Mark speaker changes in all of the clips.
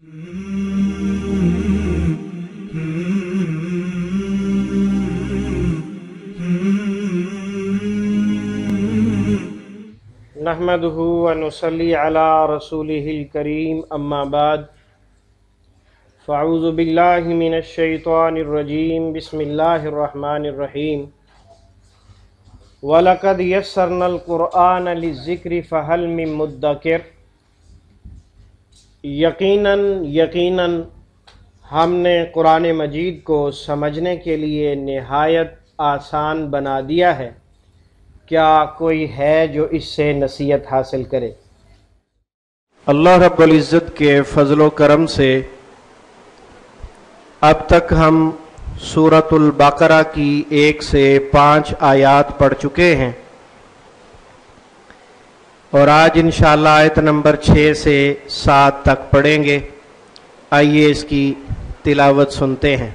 Speaker 1: نحمدہ ونصلی علی رسولہ الکریم اما بعد فاعوذ باللہ من الشیطان الرجیم بسم اللہ الرحمن الرحیم وَلَقَدْ يَسَّرْنَا الْقُرْآنَ لِلذِّكْرِ فَهَلْ مِن مُدَّكِرٍ۔ یقیناً ہم نے قرآن مجید کو سمجھنے کے لیے نہایت آسان بنا دیا ہے، کیا کوئی ہے جو اس سے نصیحت حاصل کرے؟ اللہ رب العزت کے فضل و کرم سے اب تک ہم سورۃ البقرہ کی 1 سے 5 آیات پڑھ چکے ہیں، اور آج انشاءاللہ آیت نمبر 6 سے 7 تک پڑھیں گے۔ آئیے اس کی تلاوت سنتے ہیں۔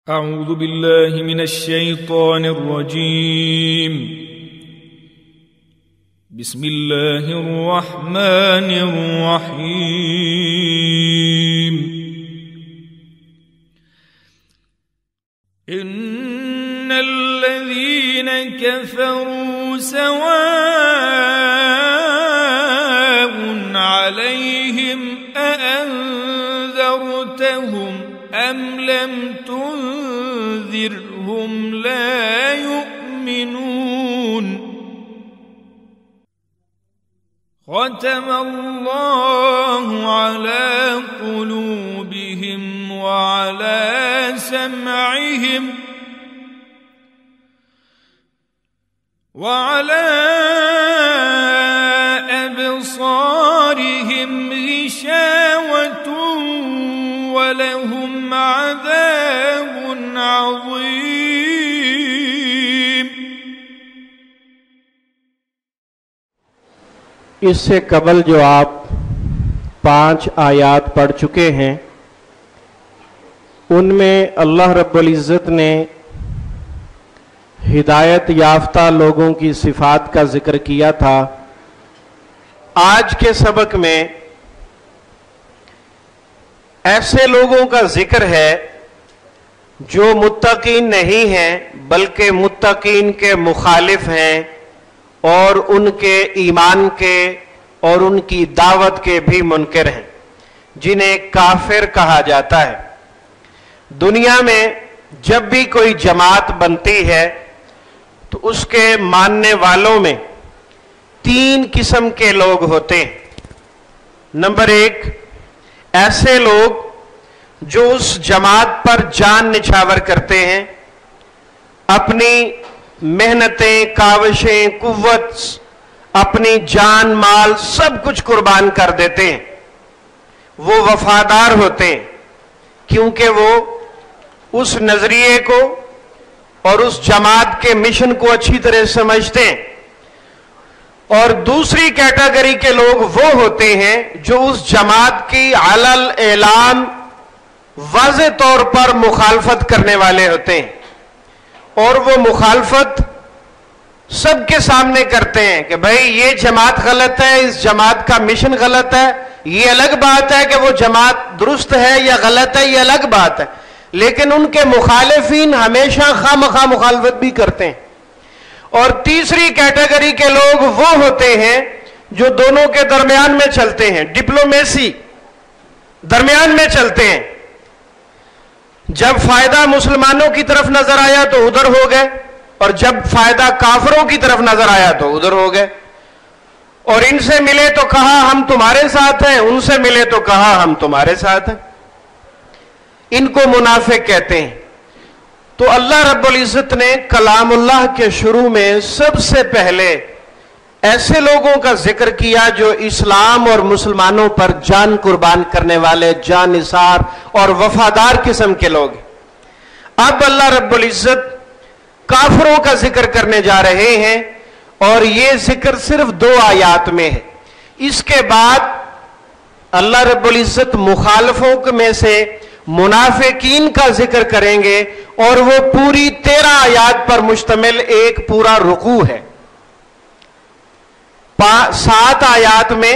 Speaker 2: اعوذ باللہ من الشیطان الرجیم، بسم اللہ الرحمن الرحیم۔ ان الذین کفروا سواء علیہم اانذرتہم ام لم تنذرہم لا یؤمنون۔ ختم اللہ علی قلوبہم وعلی سمعہم وعلی ابصارہم غشاوۃ وَلَهُمْ عَذَابٌ عَظِيمٌ۔
Speaker 1: اس سے قبل جو آپ 5 آیات پڑھ چکے ہیں، ان میں اللہ رب العزت نے ہدایت یافتہ لوگوں کی صفات کا ذکر کیا تھا۔ آج کے سبق میں ایسے لوگوں کا ذکر ہے جو متقین نہیں ہیں بلکہ متقین کے مخالف ہیں، اور ان کے ایمان کے اور ان کی دعوت کے بھی منکر ہیں، جنہیں کافر کہا جاتا ہے۔ دنیا میں جب بھی کوئی جماعت بنتی ہے تو اس کے ماننے والوں میں 3 قسم کے لوگ ہوتے ہیں۔ نمبر 1، ایسے لوگ جو اس جماعت پر جان نچھاور کرتے ہیں، اپنی محنتیں، کاوشیں، قوت، اپنی جان مال سب کچھ قربان کر دیتے ہیں۔ وہ وفادار ہوتے ہیں کیونکہ وہ اس نظریے کو اور اس جماعت کے مشن کو اچھی طرح سمجھتے ہیں۔ اور دوسری کیٹیگری کے لوگ وہ ہوتے ہیں جو اس جماعت کی علل اعلان واضح طور پر مخالفت کرنے والے ہوتے ہیں، اور وہ مخالفت سب کے سامنے کرتے ہیں کہ بھائی یہ جماعت غلط ہے، اس جماعت کا مشن غلط ہے۔ یہ الگ بات ہے کہ وہ جماعت درست ہے یا غلط ہے، یہ الگ بات ہے، لیکن ان کے مخالفین ہمیشہ خواہ مخالفت بھی کرتے ہیں۔ اور تیسری کیٹیگری کے لوگ وہ ہوتے ہیں جو دونوں کے درمیان میں چلتے ہیں، ڈپلومیسی درمیان میں چلتے ہیں۔ جب فائدہ مسلمانوں کی طرف نظر آیا تو ادھر ہو گئے، اور جب فائدہ کافروں کی طرف نظر آیا تو ادھر ہو گئے۔ اور ان سے ملے تو کہا ہم تمہارے ساتھ ہیں، ان سے ملے تو کہا ہم تمہارے ساتھ ہیں۔ ان کو منافق کہتے ہیں۔ تو اللہ رب العزت نے کلام اللہ کے شروع میں سب سے پہلے ایسے لوگوں کا ذکر کیا جو اسلام اور مسلمانوں پر جان قربان کرنے والے، جان نثار اور وفادار قسم کے لوگ۔ اب اللہ رب العزت کافروں کا ذکر کرنے جا رہے ہیں، اور یہ ذکر صرف 2 آیات میں ہے۔ اس کے بعد اللہ رب العزت مخالفوں میں سے منافقین کا ذکر کریں گے، اور وہ پوری 13 آیات پر مشتمل ایک پورا رکوع ہے۔ 7 آیات میں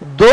Speaker 1: 2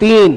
Speaker 1: 3।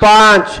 Speaker 1: 5।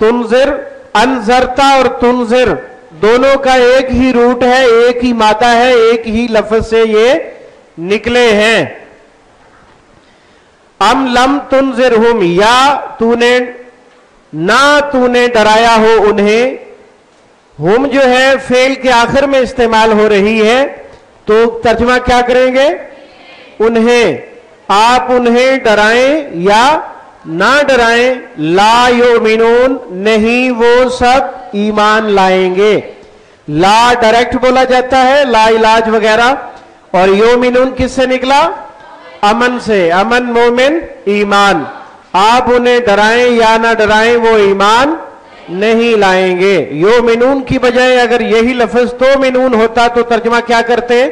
Speaker 1: تنذر، انذرتا اور تنذر دونوں کا ایک ہی روٹ ہے، ایک ہی مادہ ہے، ایک ہی لفظ سے یہ نکلے ہیں۔ ام لم تنذرہم، یا تو نے ڈرایا ہو انہیں، ہم جو ہے فعل کے آخر میں استعمال ہو رہی ہے، تو ترجمہ کیا کریں گے؟ انہیں، آپ انہیں ڈرائیں یا نہ ڈرائیں، لا یؤمنون، نہیں وہ سب ایمان لائیں گے۔ لا ڈائریکٹ بولا جاتا ہے، لا علاج وغیرہ، اور یؤمنون کس سے نکلا؟ امن سے، امن مومن ایمان۔ آپ انہیں ڈرائیں یا نہ ڈرائیں وہ ایمان نہیں لائیں گے۔ یؤمنون کی بجائے اگر یہی لفظ تؤمنون ہوتا تو ترجمہ کیا کرتے؟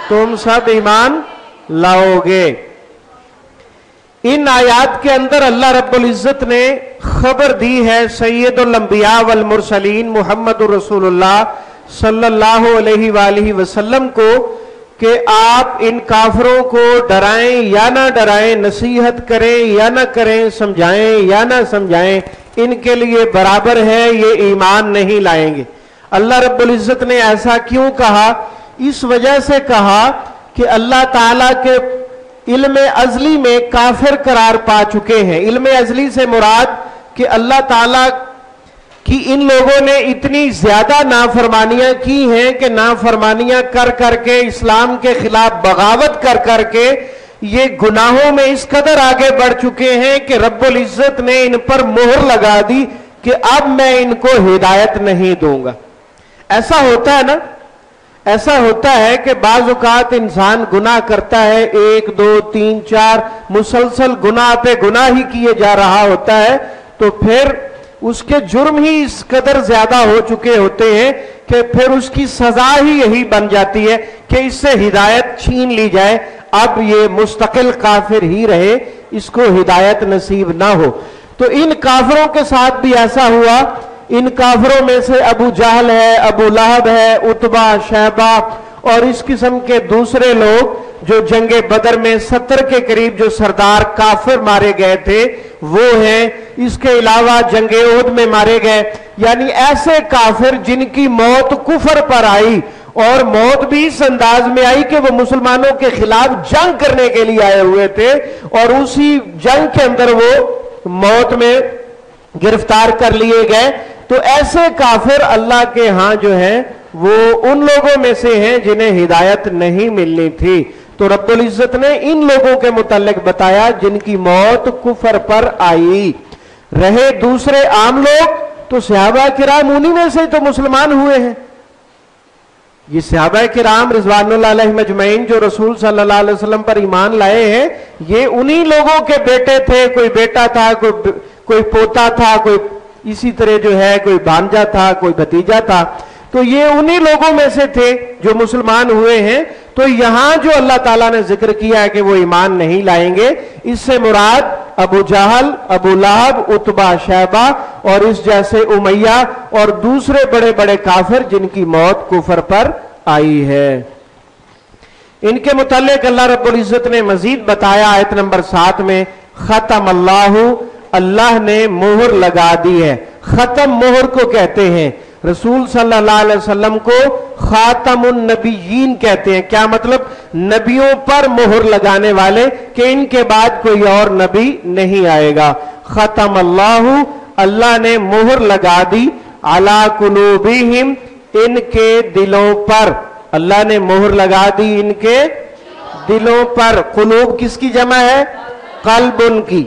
Speaker 1: تم سب ایمان لاؤ گے۔ ان آیات کے اندر اللہ رب العزت نے خبر دی ہے سید الانبیاء والمرسلین محمد رسول اللہ صلی اللہ علیہ وآلہ وسلم کو کہ آپ ان کافروں کو ڈرائیں یا نہ ڈرائیں، نصیحت کریں یا نہ کریں، سمجھائیں یا نہ سمجھائیں، ان کے لیے برابر ہے، یہ ایمان نہیں لائیں گے۔ اللہ رب العزت نے ایسا کیوں کہا؟ اس وجہ سے کہا کہ اللہ تعالیٰ کے علم ازلی میں کافر قرار پا چکے ہیں۔ علم ازلی سے مراد کہ اللہ تعالیٰ کی ان لوگوں نے اتنی زیادہ نافرمانیاں کی ہیں کہ نافرمانیاں کر کر کے، اسلام کے خلاف بغاوت کر کر کے یہ گناہوں میں اس قدر آگے بڑھ چکے ہیں کہ رب العزت نے ان پر مہر لگا دی کہ اب میں ان کو ہدایت نہیں دوں گا۔ ایسا ہوتا ہے نا، ایسا ہوتا ہے کہ بعض اوقات انسان گناہ کرتا ہے، 1 2 3 4 مسلسل گناہ پہ گناہ ہی کیے جا رہا ہوتا ہے، تو پھر اس کے جرم ہی اس قدر زیادہ ہو چکے ہوتے ہیں کہ پھر اس کی سزا ہی یہی بن جاتی ہے کہ اس سے ہدایت چھین لی جائے، اب یہ مستقل کافر ہی رہے، اس کو ہدایت نصیب نہ ہو۔ تو ان کافروں کے ساتھ بھی ایسا ہوا۔ ان کافروں میں سے ابو جہل ہے، ابو لہب ہے، عتبہ، شیبہ اور اس قسم کے دوسرے لوگ جو جنگ بدر میں 70 کے قریب جو سردار کافر مارے گئے تھے وہ ہیں۔ اس کے علاوہ جنگ احد میں مارے گئے، یعنی ایسے کافر جن کی موت کفر پر آئی، اور موت بھی اس انداز میں آئی کہ وہ مسلمانوں کے خلاف جنگ کرنے کے لیے آئے ہوئے تھے، اور اسی جنگ کے اندر وہ موت میں گرفتار کر لیے گئے۔ تو ایسے کافر اللہ کے ہاں جو ہیں وہ ان لوگوں میں سے ہیں جنہیں ہدایت نہیں ملنی تھی۔ تو رب العزت نے ان لوگوں کے متعلق بتایا جن کی موت کفر پر آئی۔ رہے دوسرے عام لوگ تو صحابہ کرام انہی میں سے تو مسلمان ہوئے ہیں۔ یہ صحابہ کرام رضوان اللہ علیہم اجمعین جو رسول صلی اللہ علیہ وسلم پر ایمان لائے ہیں، یہ انہی لوگوں کے بیٹے تھے، کوئی بیٹا تھا، کوئی پوتا تھا، کوئی اسی طرح جو ہے کوئی بھانجا تھا، کوئی بھتیجا تھا، تو یہ انہی لوگوں میں سے تھے جو مسلمان ہوئے ہیں۔ تو یہاں جو اللہ تعالیٰ نے ذکر کیا ہے کہ وہ ایمان نہیں لائیں گے، اس سے مراد ابو جہل، ابو لہب، عتبہ، شیبہ اور اس جیسے امیہ اور دوسرے بڑے بڑے کافر جن کی موت کفر پر آئی ہے۔ ان کے متعلق اللہ رب العزت نے مزید بتایا آیت نمبر 7 میں، ختم اللہ، اللہ نے مہر لگا دی ہے۔ ختم مہر کو کہتے ہیں۔ رسول صلی اللہ علیہ وسلم کو خاتم النبیین کہتے ہیں۔ کیا مطلب؟ نبیوں پر مہر لگانے والے، کہ ان کے بعد کوئی اور نبی نہیں آئے گا۔ ختم اللہ، اللہ نے مہر لگا دی، علی قلوبہم، ان کے دلوں پر۔ اللہ نے مہر لگا دی ان کے دلوں پر۔ قلوب کس کی جمع ہے؟ قلب ان کی۔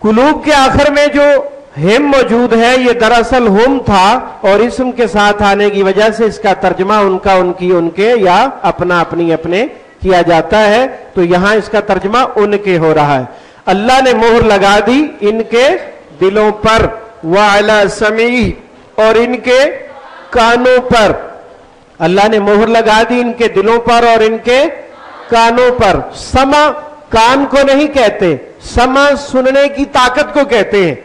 Speaker 1: قلوب کے آخر میں جو ہم موجود ہے یہ دراصل ہم تھا، اور اسم کے ساتھ آنے کی وجہ سے اس کا ترجمہ ان کا، ان کی، ان کے یا اپنا، اپنی، اپنے کیا جاتا ہے، تو یہاں اس کا ترجمہ ان کے ہو رہا ہے۔ اللہ نے مہر لگا دی ان کے دلوں پر، وعلی سمعہ، اور ان کے کانوں پر۔ اللہ نے مہر لگا دی ان کے دلوں پر اور ان کے کانوں پر۔ سمع کان کو نہیں کہتے، سمع سننے کی طاقت کو کہتے ہیں۔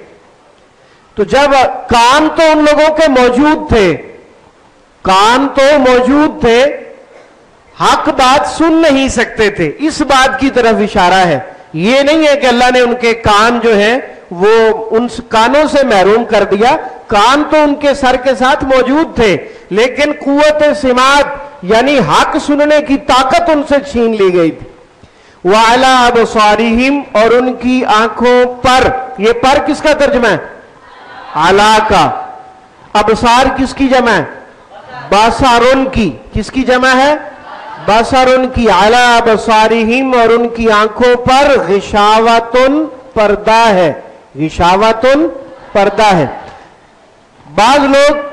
Speaker 1: تو جب کان تو ان لوگوں کے موجود تھے، کان تو موجود تھے، حق بات سن نہیں سکتے تھے، اس بات کی طرف اشارہ ہے۔ یہ نہیں ہے کہ اللہ نے ان کے کان جو ہیں وہ ان کانوں سے محروم کر دیا. کان تو ان کے سر کے ساتھ موجود تھے لیکن قوت سماعت یعنی حق سننے کی طاقت ان سے چھین لی گئی تھی. وَعَلَىٰ أَبْصَارِهِمْ اور ان کی آنکھوں پر. یہ پر کس کا ترجمہ ہے؟ علا کا. ابصار کس کی جمع ہے؟ باسارن کی. کس کی جمع ہے؟ باسارن کی. عَلَىٰ أَبْصَارِهِمْ اور ان کی آنکھوں پر غشاوۃ پردہ ہے. غشاوۃ پردہ ہے. بعض لوگ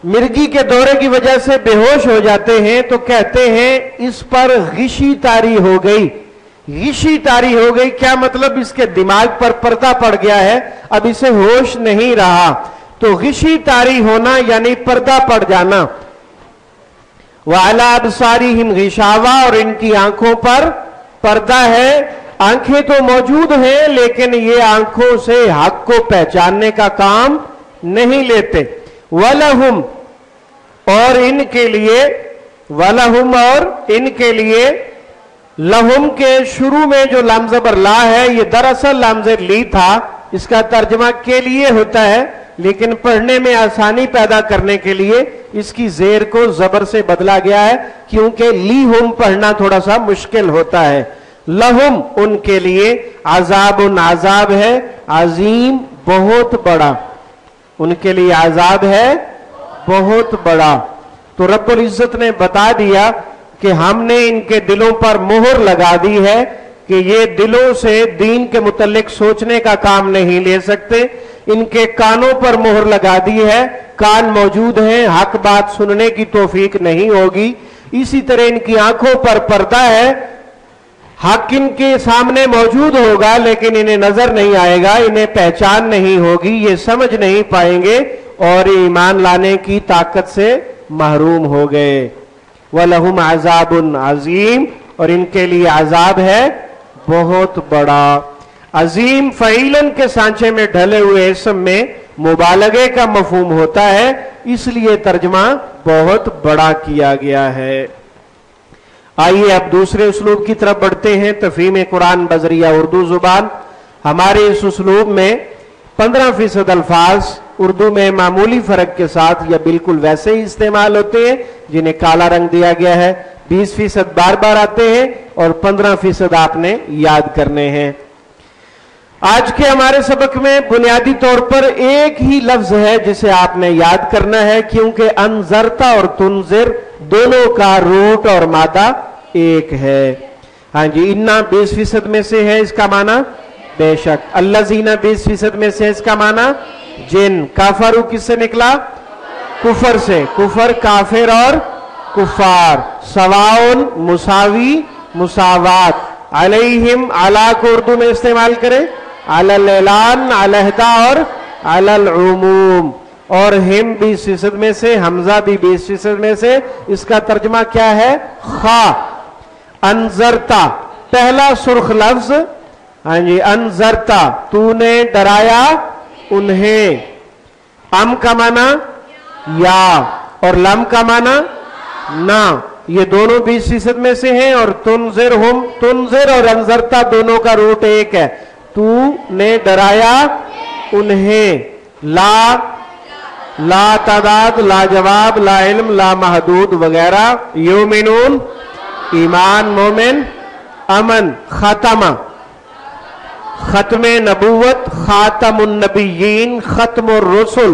Speaker 1: مرگی کے دورے کی وجہ سے بے ہوش ہو جاتے ہیں تو کہتے ہیں اس پر غشی طاری ہو گئی. غشی طاری ہو گئی کیا مطلب؟ اس کے دماغ پر پردہ پڑ گیا ہے, اب اسے ہوش نہیں رہا. تو غشی طاری ہونا یعنی پردہ پڑ جانا. وَعَلَىٰ أَبْصَارِهِمْ غِشَاوَةٌ اور ان کی آنکھوں پر پردہ ہے. آنکھیں تو موجود ہیں لیکن یہ آنکھوں سے حق کو پہچاننے کا کام نہیں لیتے. وَلَهُمْ اور ان کے لیے, وَلَهُمْ اور ان کے لیے, لہم کے شروع میں جو لام زبر لا ہے یہ دراصل لام زبر لی تھا. اس کا ترجمہ کے لیے ہوتا ہے لیکن پڑھنے میں آسانی پیدا کرنے کے لیے اس کی زیر کو زبر سے بدلا گیا ہے کیونکہ لی ہم پڑھنا تھوڑا سا مشکل ہوتا ہے. لہم ان کے لیے عذاب عذاب ہے, عظیم بہت بڑا. ان کے لیے عذاب ہے بہت بڑا. تو رب العزت نے بتا دیا کہ ہم نے ان کے دلوں پر مہر لگا دی ہے کہ یہ دلوں سے دین کے متعلق سوچنے کا کام نہیں لے سکتے. ان کے کانوں پر مہر لگا دی ہے, کان موجود ہیں, حق بات سننے کی توفیق نہیں ہوگی. اسی طرح ان کی آنکھوں پر پردہ ہے, حق ان کے سامنے موجود ہوگا لیکن انہیں نظر نہیں آئے گا, انہیں پہچان نہیں ہوگی, یہ سمجھ نہیں پائیں گے اور ایمان لانے کی طاقت سے محروم ہو گئے. وَلَهُمْ عَذَابٌ عَظِيمٌ اور ان کے لیے عذاب ہے بہت بڑا. عظیم فعیلن کے سانچے میں ڈھلے ہوئے اسم میں مبالغے کا مفہوم ہوتا ہے, اس لیے ترجمہ بہت بڑا کیا گیا ہے. آئیے اب دوسرے اسلوب کی طرف بڑھتے ہیں. تفہیم قرآن بذریعہ اردو زبان. ہمارے اس اسلوب میں 15% الفاظ اردو میں معمولی فرق کے ساتھ یا بالکل ویسے ہی استعمال ہوتے ہیں جنہیں کالا رنگ دیا گیا ہے. 20% بار بار آتے ہیں اور 15% آپ نے یاد کرنے ہیں. آج کے ہمارے سبق میں بنیادی طور پر ایک ہی لفظ ہے جسے آپ نے یاد کرنا ہے کیونکہ انذرتا اور تنذر دونوں کا روٹ اور مادہ ایک ہے. ہاں جی, انا 20% میں سے ہے, اس کا معنی بے شک. الذین 20% میں سے, اس کا معنی جن. کافرو کس سے نکلا؟ کفر سے. کفر کافر اور کفار. سواؤن مساوی مساوات. علیہم علا کو اردو میں استعمال کریں, علی الاعلان, علیحدہ اور علی العموم. اور ہم 20% میں سے, حمزہ بھی 20% میں سے, اس کا ترجمہ کیا ہے؟ خا. انذرتا پہلا سرخ لفظ. ہاں جی, انذرتا تو نے ڈرایا انہیں. ام کا معنی یا اور لم کا معنی نہ, یہ دونوں 20% میں سے ہیں. اور تنذر ہم, تنذر اور انذرتا دونوں کا روٹ ایک ہے. تو نے ڈرایا انہیں. لا تعداد, لا جواب, لا علم, لا محدود وغیرہ. یومنون ایمان, مومن, امن. ختمہ ختم نبوت, خاتم النبیین, ختم الرسل.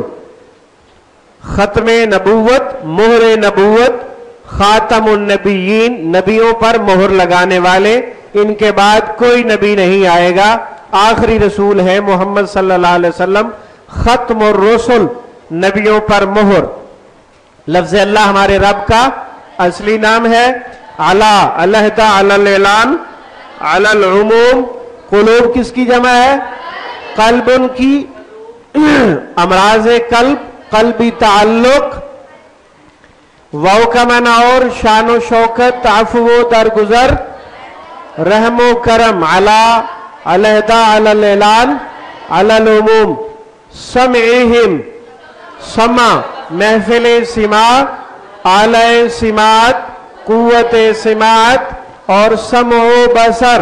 Speaker 1: ختم نبوت, مہر نبوت, خاتم النبیین, نبیوں پر مہر لگانے والے. ان کے بعد کوئی نبی نہیں آئے گا, آخری رسول ہے محمد صلی اللہ علیہ وسلم. ختم الرسل, نبیوں پر مہر. لفظ اللہ ہمارے رب کا اصلی نام ہے. علا علیحدہ, علی الاعلان, علی العموم. قلوب کس کی جمع ہے؟ قلب ان کی. امراض قلب, قلبی تعلق. واو کا معنی اور, شان و شوکت, عفو و درگزر, رحم و کرم. علا علیحدہ, علی الاعلان, علی العموم. سمعہم, سمع محفل سماع, اعلی سماعت, قوت سماعت. اور سمع و بصر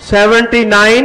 Speaker 1: 179,